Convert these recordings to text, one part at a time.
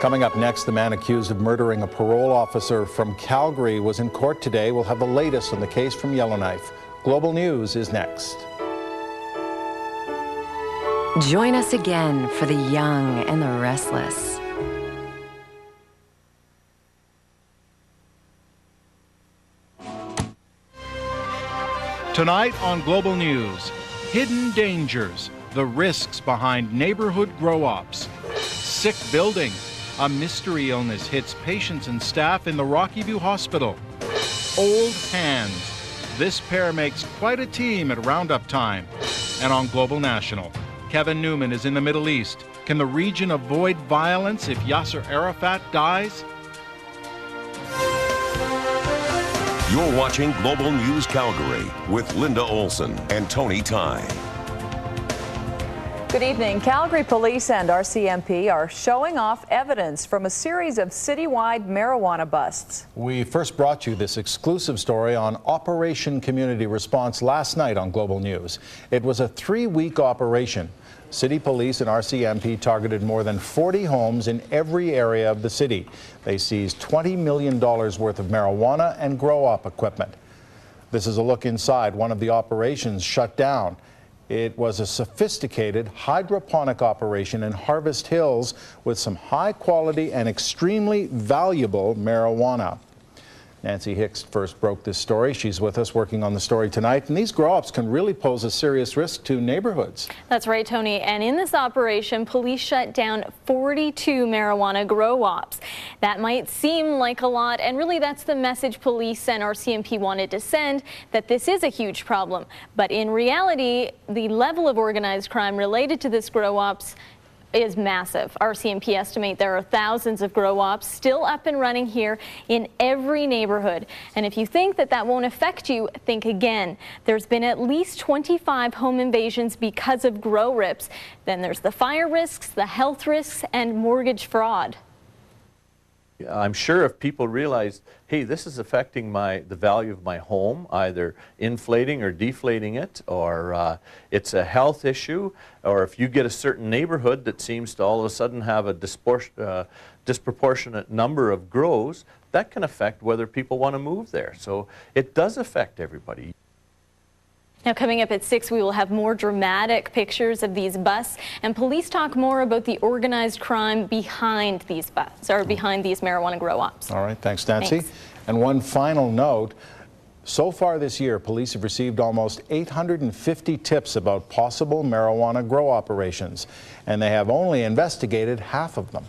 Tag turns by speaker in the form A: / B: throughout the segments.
A: Coming up next, the man accused of murdering a parole officer from Calgary was in court today. We'll have the latest on the case from Yellowknife. Global News is next.
B: Join us again for the young and the restless.
C: Tonight on Global News, hidden dangers, the risks behind neighborhood grow-ops, sick building, a mystery illness hits patients and staff in the Rockyview Hospital, old hands. This pair makes quite a team at roundup time. And on Global National, Kevin Newman is in the Middle East. Can the region avoid violence if Yasser Arafat dies?
D: You're watching Global News Calgary with Linda Olsen and Tony Tighe.
E: Good evening. Calgary Police and RCMP are showing off evidence from a series of citywide marijuana busts.
A: We first brought you this exclusive story on Operation Community Response last night on Global News. It was a 3-week operation. City Police and RCMP targeted more than 40 homes in every area of the city. They seized $20 million worth of marijuana and grow-op equipment. This is a look inside one of the operations shut down. It was a sophisticated hydroponic operation in Harvest Hills with some high-quality and extremely valuable marijuana. Nancy Hicks first broke this story. She's with us working on the story tonight. And these grow-ops can really pose a serious risk to neighborhoods.
F: That's right, Tony. And in this operation, police shut down 42 marijuana grow-ops. That might seem like a lot, and really that's the message police and RCMP wanted to send, that this is a huge problem. But in reality, the level of organized crime related to this grow-ops is massive. RCMP estimate there are thousands of grow-ops still up and running here in every neighborhood. And if you think that that won't affect you, think again. There's been at least 25 home invasions because of grow rips. Then there's the fire risks, the health risks, and mortgage fraud.
G: I'm sure if people realize, hey, this is affecting the value of my home, either inflating or deflating it, or it's a health issue, or if you get a certain neighborhood that seems to all of a sudden have a disproportionate number of grows, that can affect whether people want to move there. So it does affect everybody.
F: Now, coming up at 6, we will have more dramatic pictures of these busts, and police talk more about the organized crime behind these busts, or behind these marijuana grow-ops.
A: All right, thanks, Nancy.
F: Thanks.
A: And one final note. So far this year, police have received almost 850 tips about possible marijuana grow operations, and they have only investigated half of them.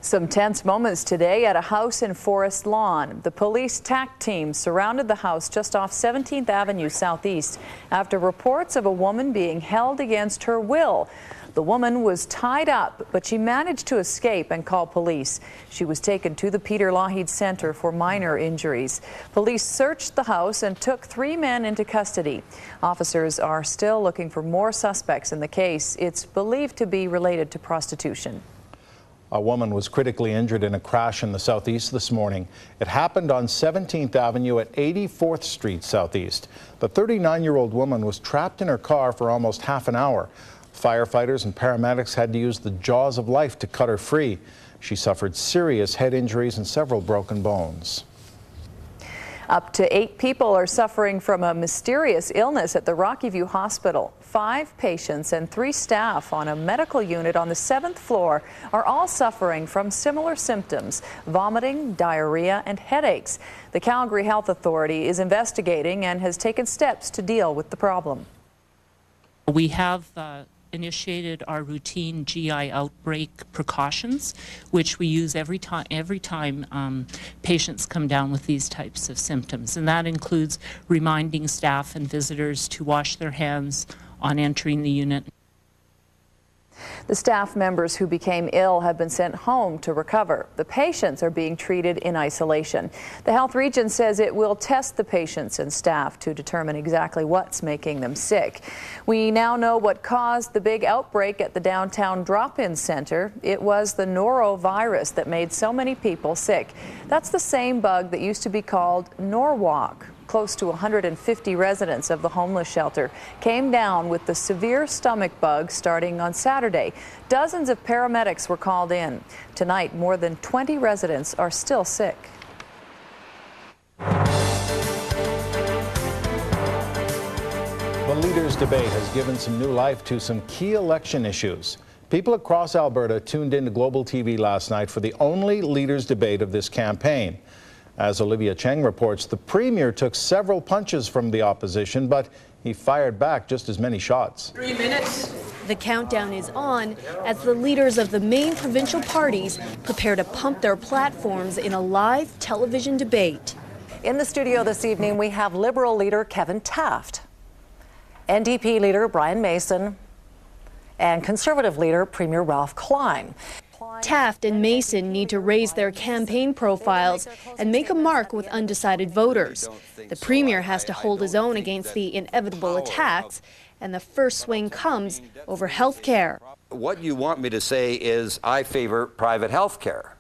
E: Some tense moments today at a house in Forest Lawn. The police TAC team surrounded the house just off 17th Avenue Southeast after reports of a woman being held against her will. The woman was tied up, but she managed to escape and call police. She was taken to the Peter Lougheed Center for minor injuries. Police searched the house and took 3 men into custody. Officers are still looking for more suspects in the case. It's believed to be related to prostitution.
A: A woman was critically injured in a crash in the southeast this morning. It happened on 17th Avenue at 84th Street Southeast. The 39-year-old woman was trapped in her car for almost half an hour. Firefighters and paramedics had to use the jaws of life to cut her free. She suffered serious head injuries and several broken bones.
E: Up to 8 people are suffering from a mysterious illness at the Rockyview Hospital. 5 patients and 3 staff on a medical unit on the 7th floor are all suffering from similar symptoms: vomiting, diarrhea, and headaches. The Calgary Health Authority is investigating and has taken steps to deal with the problem.
H: We have initiated our routine GI outbreak precautions, which we use every time patients come down with these types of symptoms. And that includes reminding staff and visitors to wash their hands on entering the unit.
E: The staff members who became ill have been sent home to recover. The patients are being treated in isolation. The health region says it will test the patients and staff to determine exactly what's making them sick. We now know what caused the big outbreak at the downtown drop-in center. It was the norovirus that made so many people sick. That's the same bug that used to be called Norwalk. Close to 150 residents of the homeless shelter came down with the severe stomach bug starting on Saturday. Dozens of paramedics were called in. Tonight, more than 20 residents are still sick.
A: The leaders' debate has given some new life to some key election issues. People across Alberta tuned into Global TV last night for the only leaders' debate of this campaign. As Olivia Cheng reports, the Premier took several punches from the opposition, but he fired back just as many shots.
I: 3 minutes. The countdown is on as the leaders of the main provincial parties prepare to pump their platforms in a live television debate.
J: In the studio this evening, we have Liberal leader Kevin Taft, NDP leader Brian Mason, and Conservative leader Premier Ralph Klein.
I: Taft and Mason need to raise their campaign profiles and make a mark with undecided voters. The Premier has to hold his own against the inevitable attacks, and the first swing comes over health care.
K: What you want me to say is I favor private health care.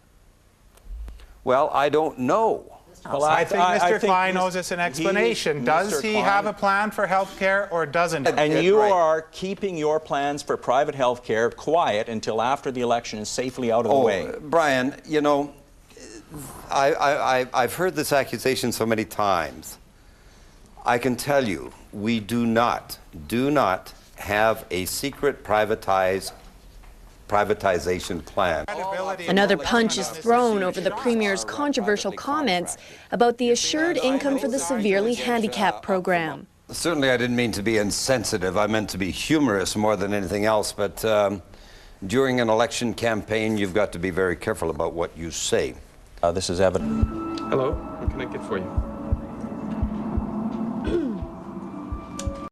K: Well, I don't know.
L: Well, I think Mr. Klein owes us an explanation. Does he have a plan for health care or doesn't he?
M: And you are keeping your plans for private health care quiet until after the election is safely out of the way.
K: Brian, you know, I've heard this accusation so many times. I can tell you, we do not have a secret privatization plan.
I: Another punch is thrown over the Premier's controversial comments about the assured income for the severely handicapped program.
K: Certainly I didn't mean to be insensitive. I meant to be humorous more than anything else, but during an election campaign, you've got to be very careful about what you say.
M: This is evident.
N: Hello, what can I get for you?